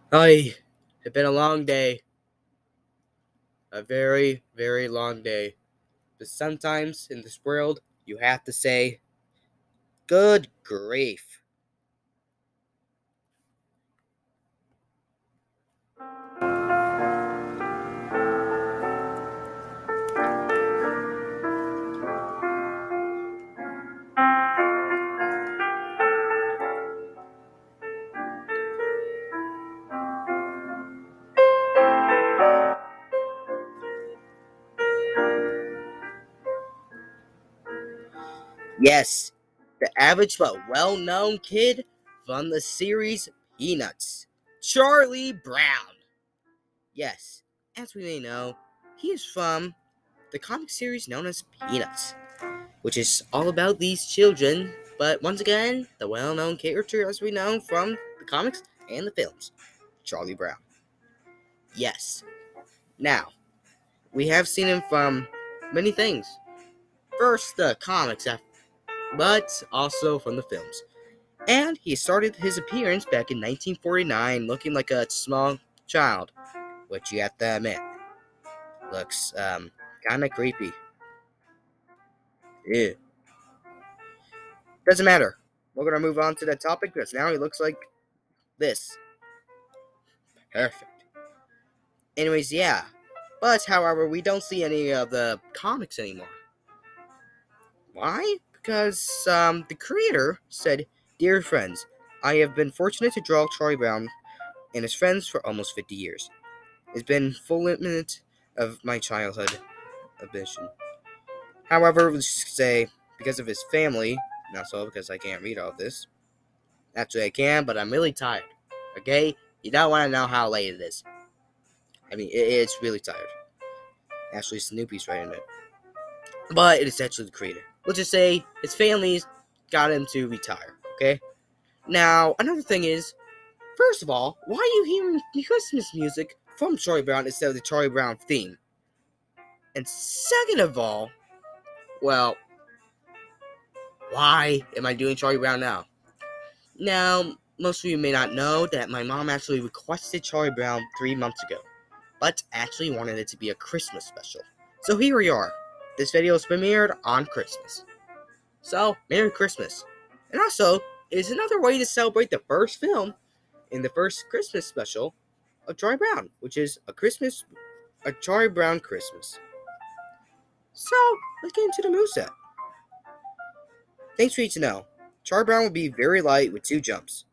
Hi, it's been a long day. A very, very long day. But sometimes in this world, you have to say, good grief. Yes, the average but well known kid from the series Peanuts, Charlie Brown. Yes, as we may know, he is from the comic series known as Peanuts, which is all about these children, but once again, the well known character as we know from the comics and the films, Charlie Brown. Yes. Now, we have seen him from many things. First, the comics, but also from the films. And he started his appearance back in 1949 looking like a small child, which you have to admit looks kind of creepy. Ew. Doesn't matter. We're going to move on to that topic because now he looks like this. Perfect. Anyways, yeah. But, however, we don't see any of the comics anymore. Why? Because the creator said, "Dear friends, I have been fortunate to draw Charlie Brown and his friends for almost 50 years. It's been full limit of my childhood ambition. However, let's say, because of his family, not so because I can't read all of this. Actually, I can, but I'm really tired. Okay? You don't want to know how late it is. I mean, it's really tired. Actually, Snoopy's right in it. But it is actually the creator. Let's just say his family's got him to retire. Okay? Now, another thing is, first of all, why are you hearing Christmas music from Charlie Brown instead of the Charlie Brown theme? And second of all, well, why am I doing Charlie Brown now? Now, most of you may not know that my mom actually requested Charlie Brown 3 months ago, but actually wanted it to be a Christmas special. So here we are. This video is premiered on Christmas. So, Merry Christmas. And also, it is another way to celebrate the first film in the first Christmas special of Charlie Brown, which is a Charlie Brown Christmas. So, let's get into the moveset. Things for you to know. Charlie Brown will be very light with 2 jumps.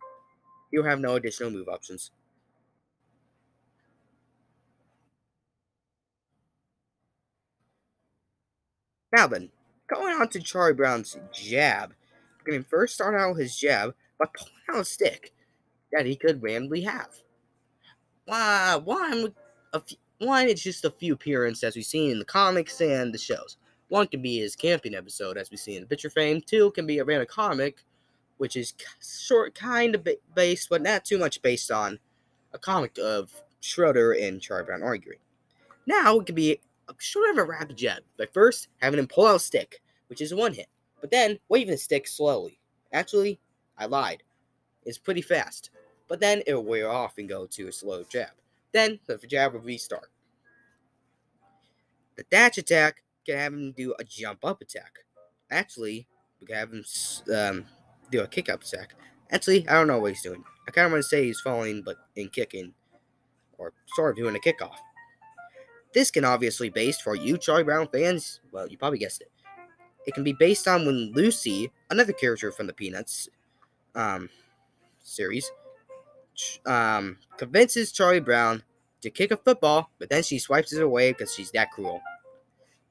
He will have no additional move options. Now then, going on to Charlie Brown's jab. We're going to first start out his jab by pulling out a stick that he could randomly have. One, it's just a few appearances as we've seen in the comics and the shows. One can be his camping episode, as we see in the picture frame. 2 can be a random comic, which is short, kind of based, but not too much based on a comic of Schroeder and Charlie Brown arguing. Now it can be sort of a rapid jab. But first, having him pull out a stick, which is a 1 hit, but then waving the stick slowly. Actually, I lied. It's pretty fast. But then it will wear off and go to a slow jab. Then the jab will restart. The dash attack can have him do a jump up attack. Actually, we can have him do a kick up attack. Actually, I don't know what he's doing. I kind of want to say he's falling, but in kicking, or sort of doing a kickoff. This can obviously be based for you Charlie Brown fans. Well, you probably guessed it. It can be based on when Lucy, another character from the Peanuts series, convinces Charlie Brown to kick a football, but then she swipes it away because she's that cruel.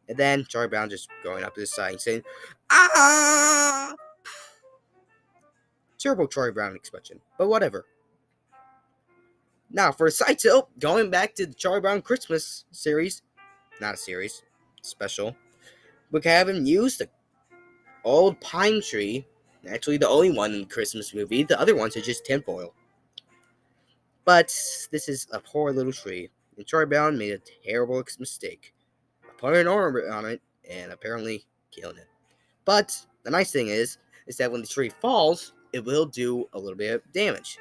And then Charlie Brown just going up to the side and saying, "Ah!" Terrible Charlie Brown expression, but whatever. Now, for a side tilt, going back to the Charlie Brown Christmas series, not a series, special, we can have him use the old pine tree, actually the only one in the Christmas movie. The other ones are just tinfoil. But this is a poor little tree, and Charlie Brown made a terrible mistake. Putting an arm on it, and apparently killing it. But the nice thing is that when the tree falls, it will do a little bit of damage.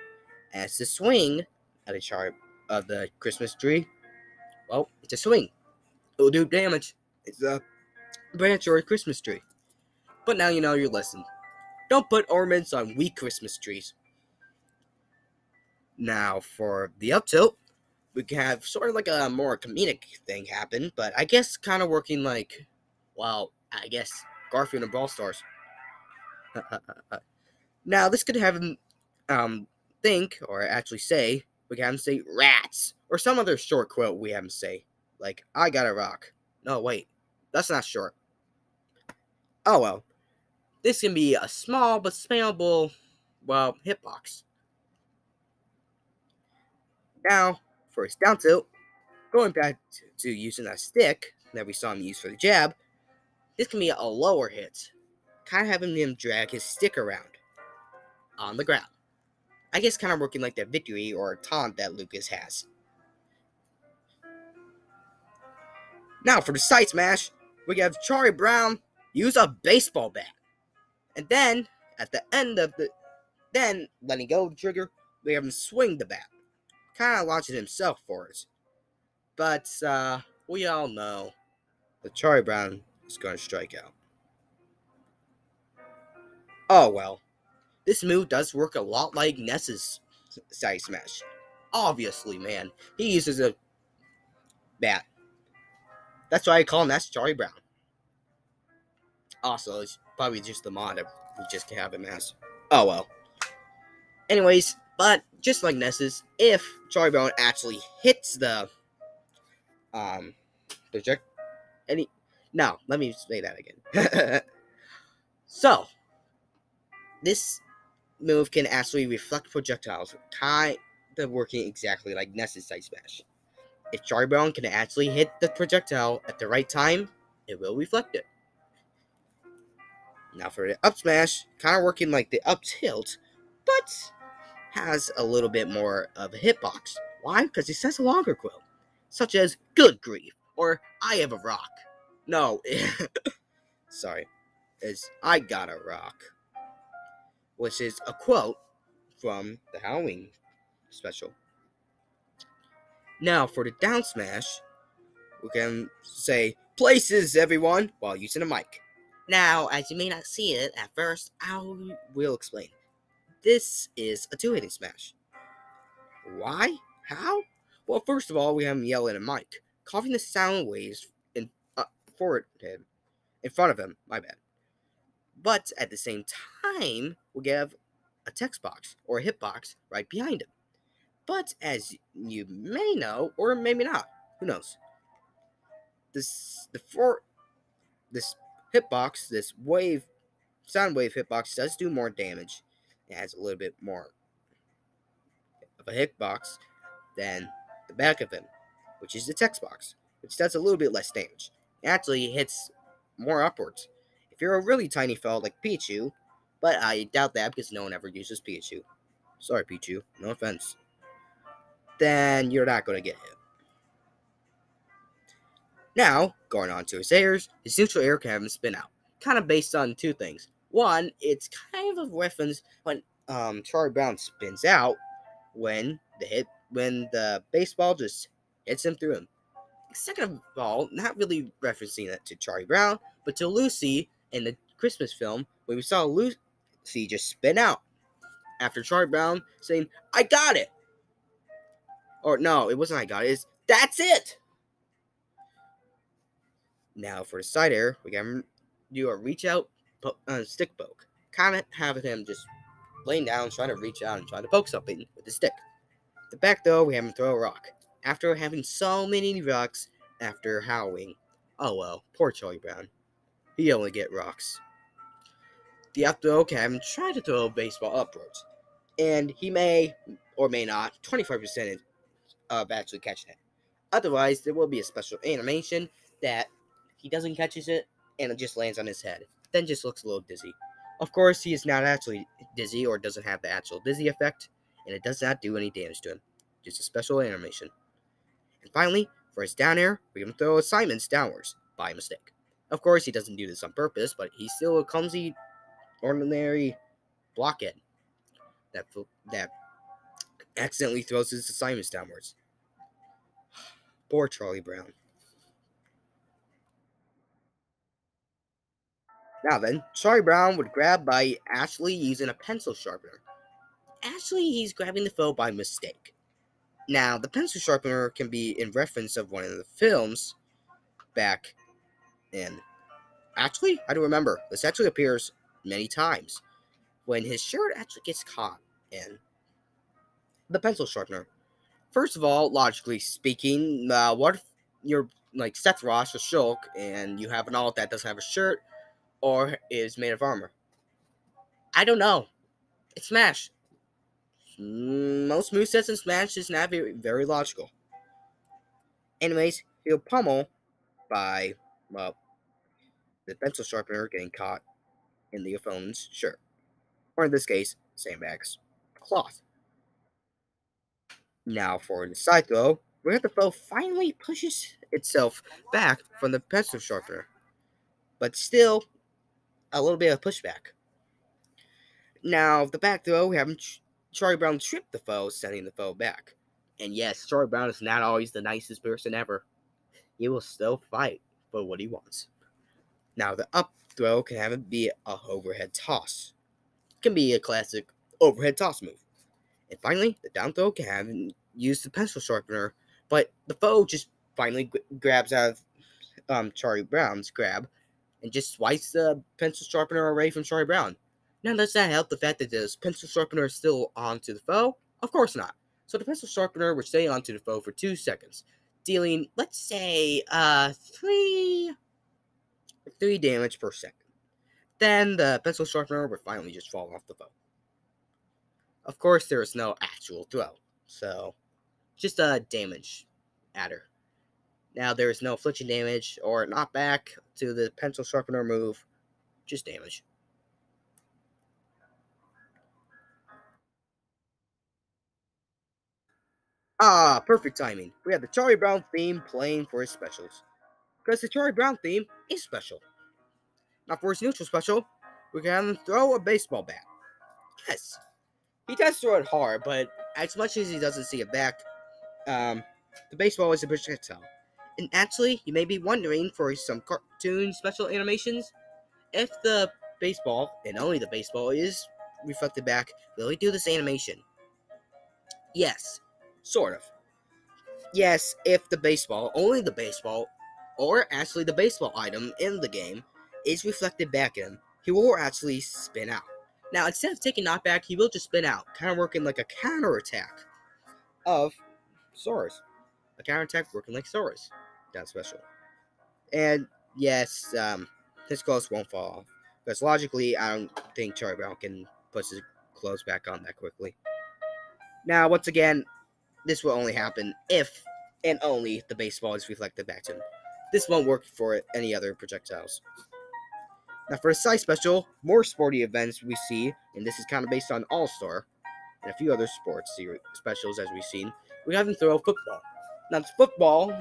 As the swing at a chart of the Christmas tree, well, it's a swing. It will do damage. It's a branch or a Christmas tree. But now you know your lesson. Don't put ornaments on weak Christmas trees. Now, for the up tilt, we can have sort of like a more comedic thing happen, but I guess kind of working like, well, I guess Garfield and Brawl Stars. Now, this could have him think, or actually say, we can have him say rats, or some other short quote we have him say, like, I got a rock. No, wait, that's not short. Oh well, this can be a small but spammable, well, hitbox. Now, for his down tilt, going back to using that stick that we saw him use for the jab, this can be a lower hit, kind of having him drag his stick around on the ground. I guess kind of working like that victory or taunt that Lucas has. Now for the side smash, we have Charlie Brown use a baseball bat. And then, at the end of then letting go of the trigger, we have him swing the bat. Kind of launching himself forwards. But, we all know that Charlie Brown is going to strike out. Oh well. This move does work a lot like Ness's side smash. Obviously, man. He uses a bat. That's why I call Ness Charlie Brown. Also, it's probably just the mod that we just have him as. Oh well. Anyways, but just like Ness's, if Charlie Brown actually hits the project now, let me say that again. So, this move can actually reflect projectiles, kind of working exactly like Ness's side smash. If Charlie Brown can actually hit the projectile at the right time, it will reflect it. Now for the up smash, kind of working like the up tilt, but has a little bit more of a hitbox. Why? Because it says a longer quote, such as "Good grief" or "I have a rock." No, sorry, it's "I got a rock," which is a quote from the Halloween special. Now for the down smash, we can say "Places, everyone," while using a mic. Now, as you may not see it at first, I will explain. This is a two-hitting smash. Why? How? Well, first of all, we have him yell at a mic, coughing the sound waves in forward him, in front of him. My bad. But at the same time, we have a text box or a hitbox right behind him. But as you may know, or maybe not, who knows? This hitbox, this sound wave hitbox does do more damage. It has a little bit more of a hitbox than the back of him, which is the text box, which does a little bit less damage. It actually hits more upwards. If you're a really tiny fellow like Pichu, but I doubt that because no one ever uses Pichu. Sorry, Pichu, no offense. Then you're not going to get hit. Now, going on to his airs, his neutral air can have him spin out. Kind of based on two things. One, it's kind of a reference when Charlie Brown spins out when the baseball just hits him through him. Second of all, not really referencing it to Charlie Brown, but to Lucy in the Christmas film when we saw Lucy just spin out after Charlie Brown saying, "I got it!" Or no, it wasn't "I got it," it's "That's it!" Now for the side air, we can do a reach out stick poke. Kind of having him just laying down, trying to reach out and trying to poke something with the stick. The back though, we have him throw a rock. After having so many rocks after Halloween. Oh well, poor Charlie Brown. He only get rocks. The up throw can have him try to throw a baseball upwards. And he may or may not, 25% of actually catching it. Otherwise, there will be a special animation that he doesn't catch it and it just lands on his head. Then just looks a little dizzy. Of course, he is not actually dizzy or doesn't have the actual dizzy effect, and it does not do any damage to him. Just a special animation. And finally, for his down air, we can throw assignments downwards by mistake. Of course, he doesn't do this on purpose, but he's still a clumsy, ordinary blockhead that accidentally throws his assignments downwards. Poor Charlie Brown. Now then, Charlie Brown would grab by actually using a pencil sharpener. Actually, he's grabbing the foe by mistake. Now, the pencil sharpener can be in reference of one of the films back in. Actually, I don't remember. This actually appears many times when his shirt actually gets caught in the pencil sharpener. First of all, logically speaking, what if you're like Seth Ross or Shulk and you have an alt that doesn't have a shirt or is made of armor? I don't know. It's Smash. Most movesets in Smash is not very logical. Anyways, he'll pummel by, well, the pencil sharpener getting caught in the opponent's shirt. Or in this case, sandbags cloth. Now for the side throw, where the foe finally pushes itself back from the pencil sharpener. But still, a little bit of pushback. Now, the back throw, we have Charlie Brown trip the foe, sending the foe back. And yes, Charlie Brown is not always the nicest person ever. He will still fight for what he wants. Now, the up throw can have it be a overhead toss. It can be a classic overhead toss move. And finally, the down throw can have use the pencil sharpener, but the foe just finally grabs out of Charlie Brown's grab and just swipes the pencil sharpener away from Charlie Brown. Now, does that help the fact that this pencil sharpener is still onto the foe? Of course not. So the pencil sharpener would stay onto the foe for 2 seconds, dealing, let's say, 3 damage per second. Then the pencil sharpener would finally just fall off the foe. Of course, there is no actual throw, so just a damage adder. Now, there is no affliction damage or knockback to the pencil sharpener move, just damage. Ah, perfect timing. We have the Charlie Brown theme playing for his specials. Because the Charlie Brown theme is special. Now, for his neutral special, we can have him throw a baseball bat. Yes, he does throw it hard, but as much as he doesn't see it back, um, the baseball is a projectile. And actually, you may be wondering for some cartoon special animations, if the baseball, and only the baseball, is reflected back, will he do this animation? Yes, sort of. Yes, if the baseball, only the baseball, or actually the baseball item in the game, is reflected back at him, he will actually spin out. Now, instead of taking knockback, he will just spin out, kind of working like a counterattack of Sora's. A counterattack working like Sora's. That's special. And yes, his clothes won't fall off. Because logically, I don't think Charlie Brown can put his clothes back on that quickly. Now, once again, this will only happen if and only if the baseball is reflected back to him. This won't work for any other projectiles. Now, for a side special, more sporty events we see, and this is kind of based on All Star and a few other sports specials as we've seen, we have him throw football. Now, it's football,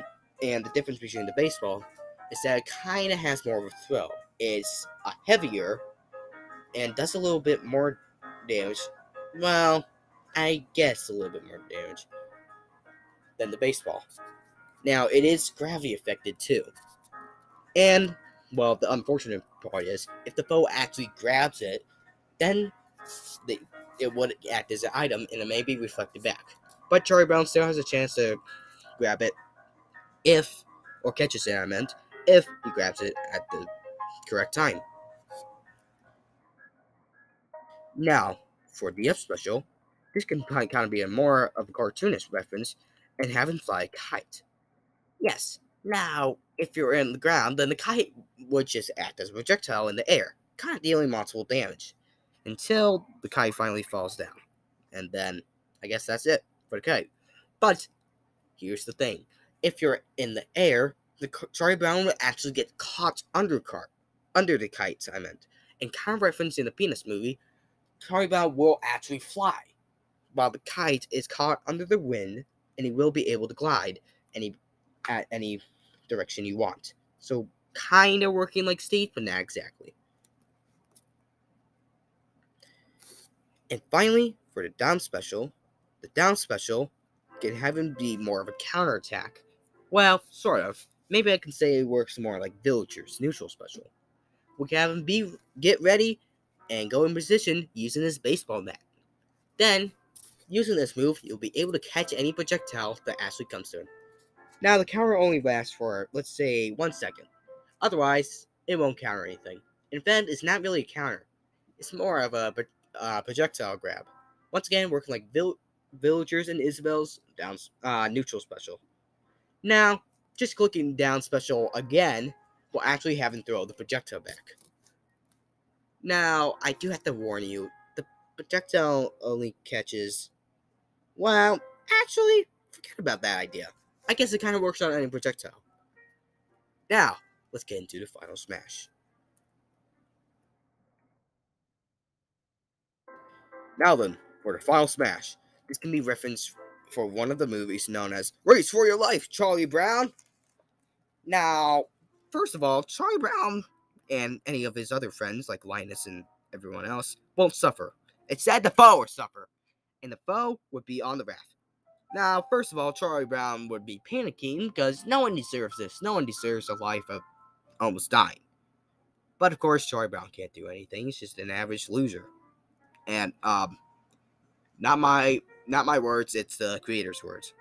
and the difference between the baseball is that it kind of has more of a throw. It's a heavier and does a little bit more damage. Well, I guess a little bit more damage than the baseball. Now, it is gravity affected too. And, well, the unfortunate part is, if the foe actually grabs it, then it would act as an item and it may be reflected back. But Charlie Brown still has a chance to grab it if, or catches it, I meant, if he grabs it at the correct time. Now, for the F special, this can kind of be a more of a cartoonish reference and have him fly a kite. Yes, now, if you're in the ground, then the kite would just act as a projectile in the air, kind of dealing multiple damage, until the kite finally falls down. And then, I guess that's it for the kite. But, here's the thing. If you're in the air, the Charlie Brown will actually get caught under the kite, I meant. And kind of referencing the Penis movie, Charlie Brown will actually fly, while the kite is caught under the wind, and he will be able to glide at any direction you want. So, kind of working like Steve, but not exactly. And finally, for the down special, The down special can have him be more of a counterattack. Well, sort of. Maybe I can say it works more like Villager's neutral special. We can have him get ready and go in position using his baseball bat. Then, using this move, you'll be able to catch any projectile that actually comes to him. Now, the counter only lasts for, let's say, 1 second. Otherwise, it won't counter anything. In fact, it's not really a counter. It's more of a projectile grab. Once again, working like Villagers and Isabel's down neutral special. Now, just clicking down special again will actually have him throw the projectile back. Now, I do have to warn you, the projectile only catches. Well, actually, forget about that idea. I guess it kind of works on any projectile. Now, let's get into the final smash. Now then, for the final smash. This can be referenced for one of the movies known as Race for Your Life, Charlie Brown. Now, first of all, Charlie Brown and any of his other friends, like Linus and everyone else, won't suffer. Instead, the foe will suffer. And the foe would be on the raft. Now, first of all, Charlie Brown would be panicking because no one deserves this. No one deserves a life of almost dying. But of course, Charlie Brown can't do anything. He's just an average loser. And not my words, it's the creator's words.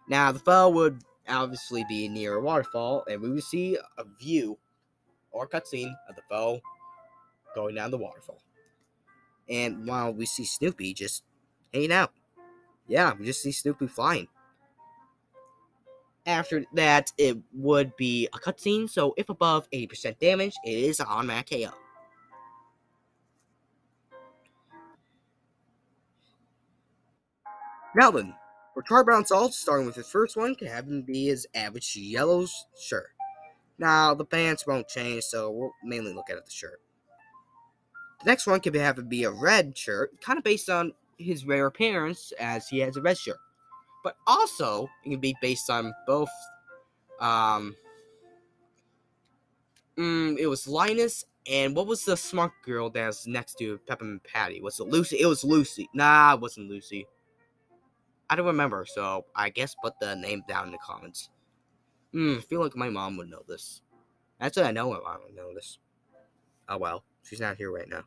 Now, the foe would obviously be near a waterfall, and we would see a view or cutscene of the foe going down the waterfall. And while we see Snoopy just hanging out. Yeah, we just see Snoopy flying. After that, it would be a cutscene, so if above 80% damage, it is an automatic KO. Now then, for Charlie Brown's ult, starting with his first one, can have him be his average yellow shirt. Now, the pants won't change, so we'll mainly look at the shirt. The next one can have him be a red shirt, kind of based on his rare appearance, as he has a red shirt. But also, it can be based on both, it was Linus, and what was the smart girl that was next to Peppermint Patty? Was it Lucy? It was Lucy. Nah, it wasn't Lucy. I don't remember, so I guess put the name down in the comments. I feel like my mom would know this. Actually, I know my mom would know this. Oh well, she's not here right now.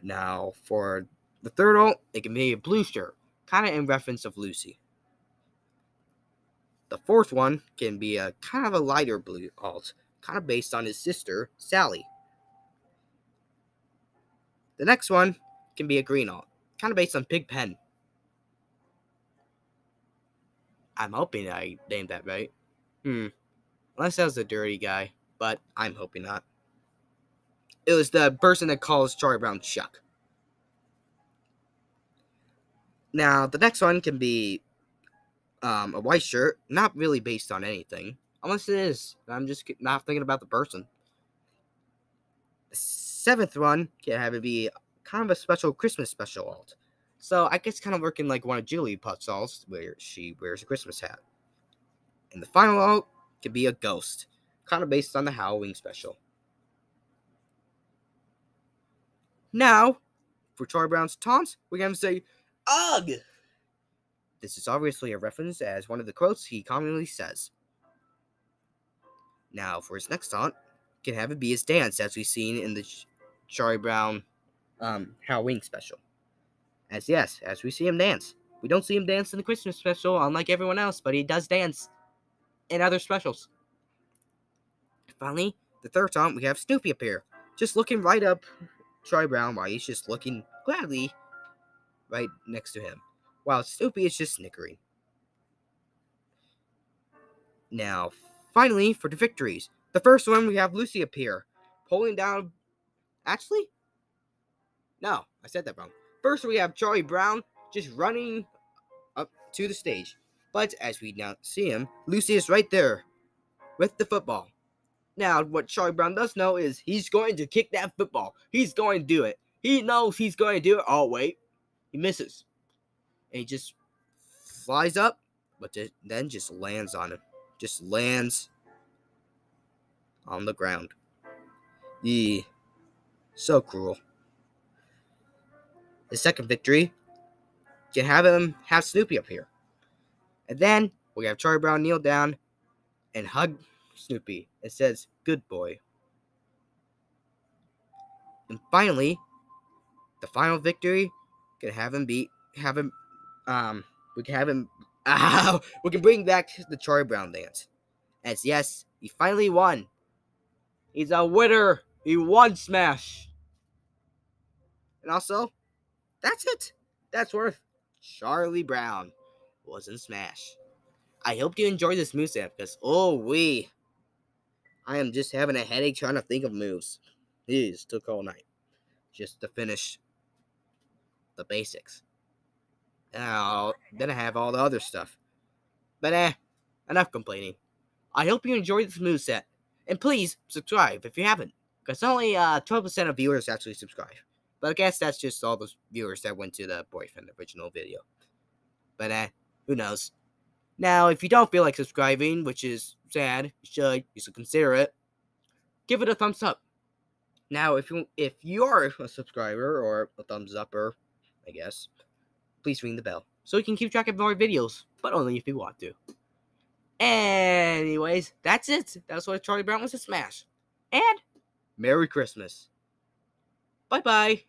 Now, for the third ult, it can be a blue shirt, kind of in reference of Lucy. The fourth one can be a kind of a lighter blue ult, kind of based on his sister, Sally. The next one can be a green ult, kind of based on Pigpen. I'm hoping I named that right. Unless that was a dirty guy, but I'm hoping not. It was the person that calls Charlie Brown Chuck. Now, the next one can be a white shirt, not really based on anything. Unless it is. I'm just not thinking about the person. The seventh one can have it be kind of a special Christmas special ult. So I guess kind of working like one of Julie Putt's alts, where she wears a Christmas hat. And the final ult can be a ghost, kind of based on the Halloween special. Now, for Charlie Brown's taunts, we're going to say, Ugh! This is obviously a reference as one of the quotes he commonly says. Now, for his next taunt, can have it be his dance, as we've seen in the Charlie Brown Halloween special. As we see him dance. We don't see him dance in the Christmas special, unlike everyone else, but he does dance in other specials. Finally, the third taunt, we have Snoopy appear, just looking right up Charlie Brown while he's just looking gladly right next to him, while Snoopy is just snickering. Now, finally, for the victories. The first one, we have Lucy appear, pulling down... Actually? No, I said that wrong. First, we have Charlie Brown just running up to the stage. But as we now see him, Lucy is right there with the football. Now, what Charlie Brown does know is he's going to kick that football. He's going to do it. He knows he's going to do it. Oh, wait. He misses. And he just flies up, but then just lands on him. Just lands on the ground. So cruel. The second victory, can have him have Snoopy up here. And then we have Charlie Brown kneel down and hug Snoopy. It says, "Good boy." And finally, the final victory can have him we can have him we can bring back the Charlie Brown dance. As yes, he finally won. He's a winner. He won Smash. And also, that's it. That's worth Charlie Brown was in Smash. I hope you enjoyed this moveset because I am just having a headache trying to think of moves. These took all night just to finish the basics. Now, then I have all the other stuff. But enough complaining. I hope you enjoyed this moveset. And please subscribe if you haven't. Because only 12% of viewers actually subscribe. But I guess that's just all the viewers that went to the boyfriend original video. But who knows. Now, if you don't feel like subscribing, which is sad, you should consider it. Give it a thumbs up. Now, if you're a subscriber or a thumbs upper, I guess, please ring the bell so you can keep track of more videos, but only if you want to. Anyways, that's it. That's what Charlie Brown was to Smash. And Merry Christmas. Bye-bye.